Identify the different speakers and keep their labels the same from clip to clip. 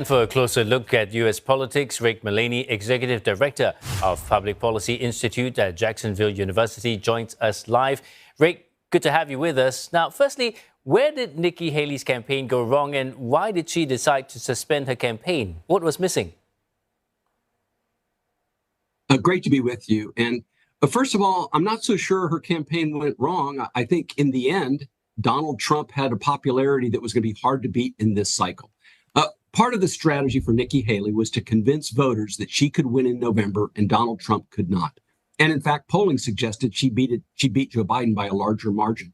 Speaker 1: For a closer look at U.S. politics, Rick Mullaney, Executive Director of Public Policy Institute at Jacksonville University, joins us live. Rick, good to have you with us. Now, firstly, where did Nikki Haley's campaign go wrong and why did she decide to suspend her campaign? What was missing?
Speaker 2: Great to be with you. And first of all, I'm not so sure her campaign went wrong. I think in the end, Donald Trump had a popularity that was going to be hard to beat in this cycle. Part of the strategy for Nikki Haley was to convince voters that she could win in November and Donald Trump could not. And in fact, polling suggested she beat Joe Biden by a larger margin.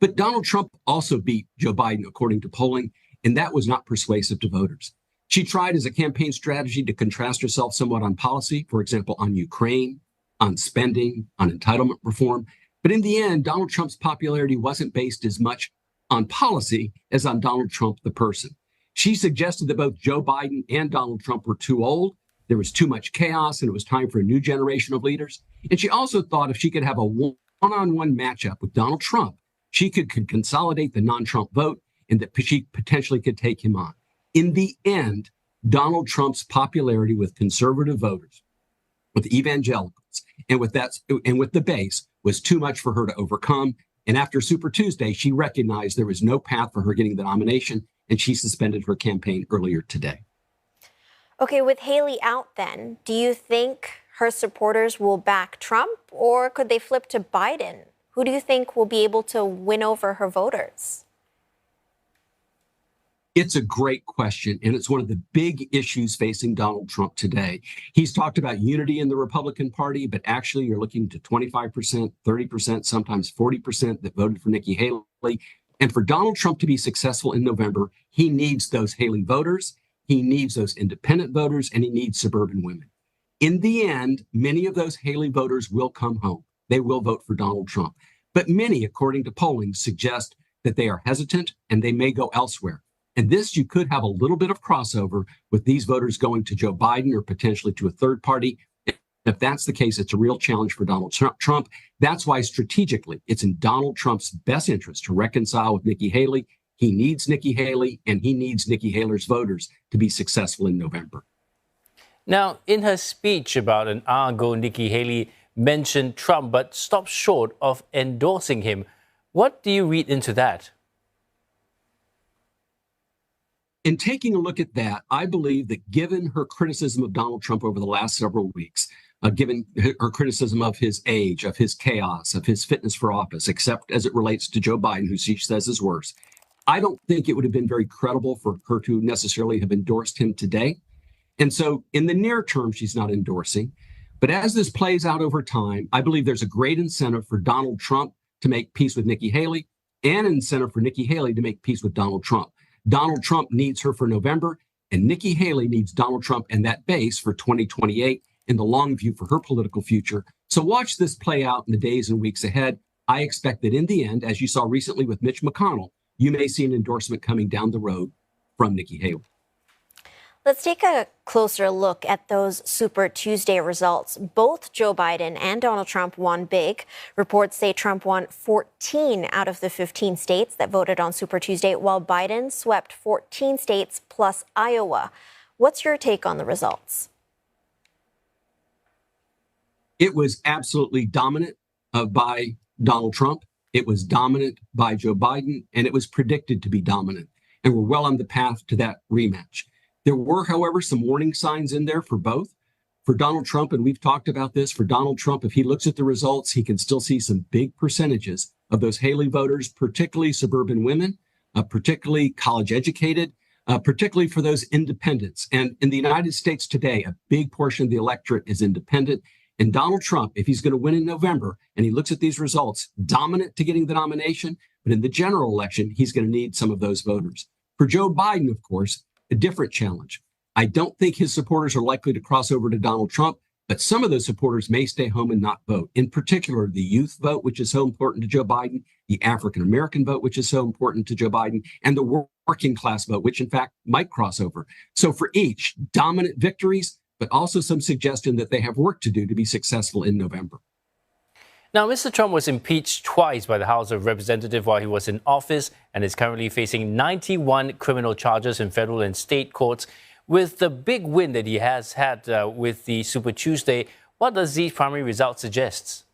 Speaker 2: But Donald Trump also beat Joe Biden, according to polling, and that was not persuasive to voters. She tried as a campaign strategy to contrast herself somewhat on policy, for example, on Ukraine, on spending, on entitlement reform. But in the end, Donald Trump's popularity wasn't based as much on policy as on Donald Trump, the person. She suggested that both Joe Biden and Donald Trump were too old. There was too much chaos and it was time for a new generation of leaders. And she also thought if she could have a one-on-one matchup with Donald Trump, she could consolidate the non-Trump vote and that she potentially could take him on. In the end, Donald Trump's popularity with conservative voters, with evangelicals, and with the base was too much for her to overcome. And after Super Tuesday, she recognized there was no path for her getting the nomination, and she suspended her campaign earlier today.
Speaker 3: Okay, with Haley out then, do you think her supporters will back Trump or could they flip to Biden? Who do you think will be able to win over her voters?
Speaker 2: It's a great question, and it's one of the big issues facing Donald Trump today. He's talked about unity in the Republican Party, but actually you're looking to 25%, 30%, sometimes 40% that voted for Nikki Haley. And for Donald Trump to be successful in November, he needs those Haley voters, he needs those independent voters, and he needs suburban women. In the end, many of those Haley voters will come home. They will vote for Donald Trump. But many, according to polling, suggest that they are hesitant and they may go elsewhere. And this, you could have a little bit of crossover with these voters going to Joe Biden or potentially to a third party. If that's the case, it's a real challenge for Donald Trump. That's why strategically, it's in Donald Trump's best interest to reconcile with Nikki Haley. He needs Nikki Haley and he needs Nikki Haley's voters to be successful in November.
Speaker 1: Now, in her speech about an hour ago, Nikki Haley mentioned Trump but stopped short of endorsing him. What do you read into that?
Speaker 2: In taking a look at that, I believe that given her criticism of Donald Trump over the last several weeks, given her criticism of his age, of his chaos, of his fitness for office, except as it relates to Joe Biden, who she says is worse, I don't think it would have been very credible for her to necessarily have endorsed him today. And so in the near term, she's not endorsing. But as this plays out over time, I believe there's a great incentive for Donald Trump to make peace with Nikki Haley and an incentive for Nikki Haley to make peace with Donald Trump. Donald Trump needs her for November, and Nikki Haley needs Donald Trump and that base for 2028 in the long view for her political future. So watch this play out in the days and weeks ahead. I expect that in the end, as you saw recently with Mitch McConnell, you may see an endorsement coming down the road from Nikki Haley.
Speaker 3: Let's take a closer look at those Super Tuesday results. Both Joe Biden and Donald Trump won big. Reports say Trump won 14 out of the 15 states that voted on Super Tuesday, while Biden swept 14 states plus Iowa. What's your take on the results?
Speaker 2: It was absolutely dominant by Donald Trump. It was dominant by Joe Biden, and it was predicted to be dominant. And we're well on the path to that rematch. There were, however, some warning signs in there for both. For Donald Trump, and we've talked about this, for Donald Trump, if he looks at the results, he can still see some big percentages of those Haley voters, particularly suburban women, particularly college educated, particularly for those independents. And in the United States today, a big portion of the electorate is independent. And Donald Trump, if he's going to win in November, and he looks at these results, dominant to getting the nomination, but in the general election, he's going to need some of those voters. For Joe Biden, of course, a different challenge. I don't think his supporters are likely to cross over to Donald Trump, but some of those supporters may stay home and not vote. In particular, the youth vote, which is so important to Joe Biden, the African-American vote, which is so important to Joe Biden, and the working class vote, which in fact might cross over. So for each, dominant victories, but also some suggestion that they have work to do to be successful in November.
Speaker 1: Now, Mr. Trump was impeached twice by the House of Representatives while he was in office and is currently facing 91 criminal charges in federal and state courts. With the big win that he has had with the Super Tuesday, what does these primary results suggest?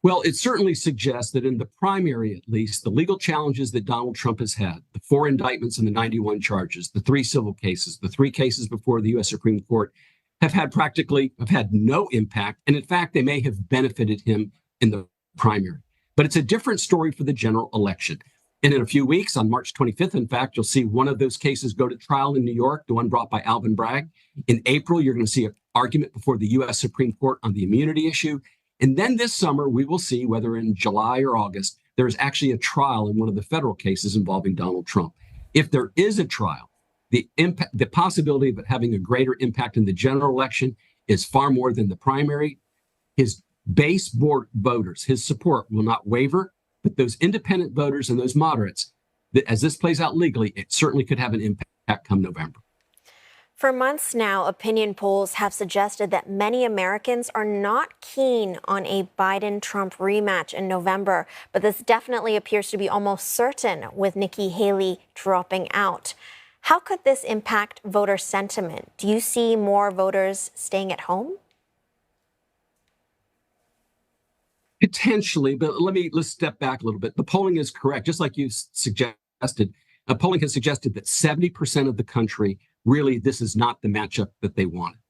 Speaker 2: Well, it certainly suggests that in the primary, at least, the legal challenges that Donald Trump has had, the 4 indictments and the 91 charges, the 3 civil cases, the 3 cases before the U.S. Supreme Court, have had no impact. And in fact, they may have benefited him in the primary. But it's a different story for the general election. And in a few weeks, on March 25th, in fact, you'll see one of those cases go to trial in New York, the one brought by Alvin Bragg. In April, you're going to see an argument before the U.S. Supreme Court on the immunity issue. And then this summer, we will see whether in July or August, there is actually a trial in one of the federal cases involving Donald Trump. If there is a trial, the possibility of it having a greater impact in the general election is far more than the primary. His base board voters, his support will not waver, but those independent voters and those moderates, as this plays out legally, it certainly could have an impact come November.
Speaker 3: For months now, opinion polls have suggested that many Americans are not keen on a Biden-Trump rematch in November, but this definitely appears to be almost certain with Nikki Haley dropping out. How could this impact voter sentiment? Do you see more voters staying at home?
Speaker 2: Potentially, but let's step back a little bit. The polling is correct, just like you suggested. Polling has suggested that 70% of the country really this is not the matchup that they wanted,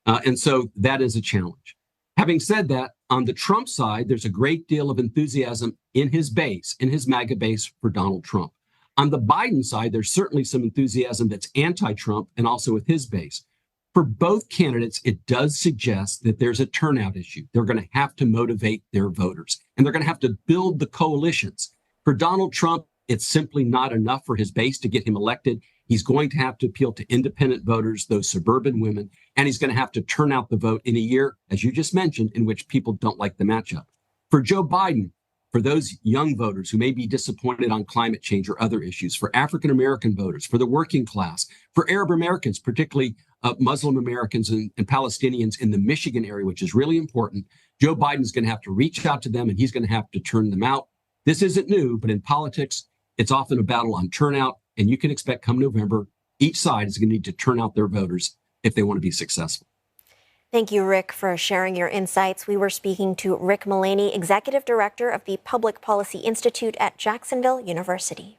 Speaker 2: and so that is a challenge. Having said that, on the Trump side, there's a great deal of enthusiasm in his base, in his MAGA base for Donald Trump. On the Biden side, there's certainly some enthusiasm that's anti-Trump and also with his base. For both candidates, it does suggest that there's a turnout issue. They're going to have to motivate their voters, and they're going to have to build the coalitions. For Donald Trump, it's simply not enough for his base to get him elected. He's going to have to appeal to independent voters, those suburban women, and he's going to have to turn out the vote in a year, as you just mentioned, in which people don't like the matchup. For Joe Biden, for those young voters who may be disappointed on climate change or other issues, for African-American voters, for the working class, for Arab Americans, particularly Muslim Americans and Palestinians in the Michigan area, which is really important, Joe Biden's going to have to reach out to them and he's going to have to turn them out. This isn't new, but in politics, it's often a battle on turnout. And you can expect come November, each side is going to need to turn out their voters if they want to be successful.
Speaker 3: Thank you, Rick, for sharing your insights. We were speaking to Rick Mullaney, Executive Director of the Public Policy Institute at Jacksonville University.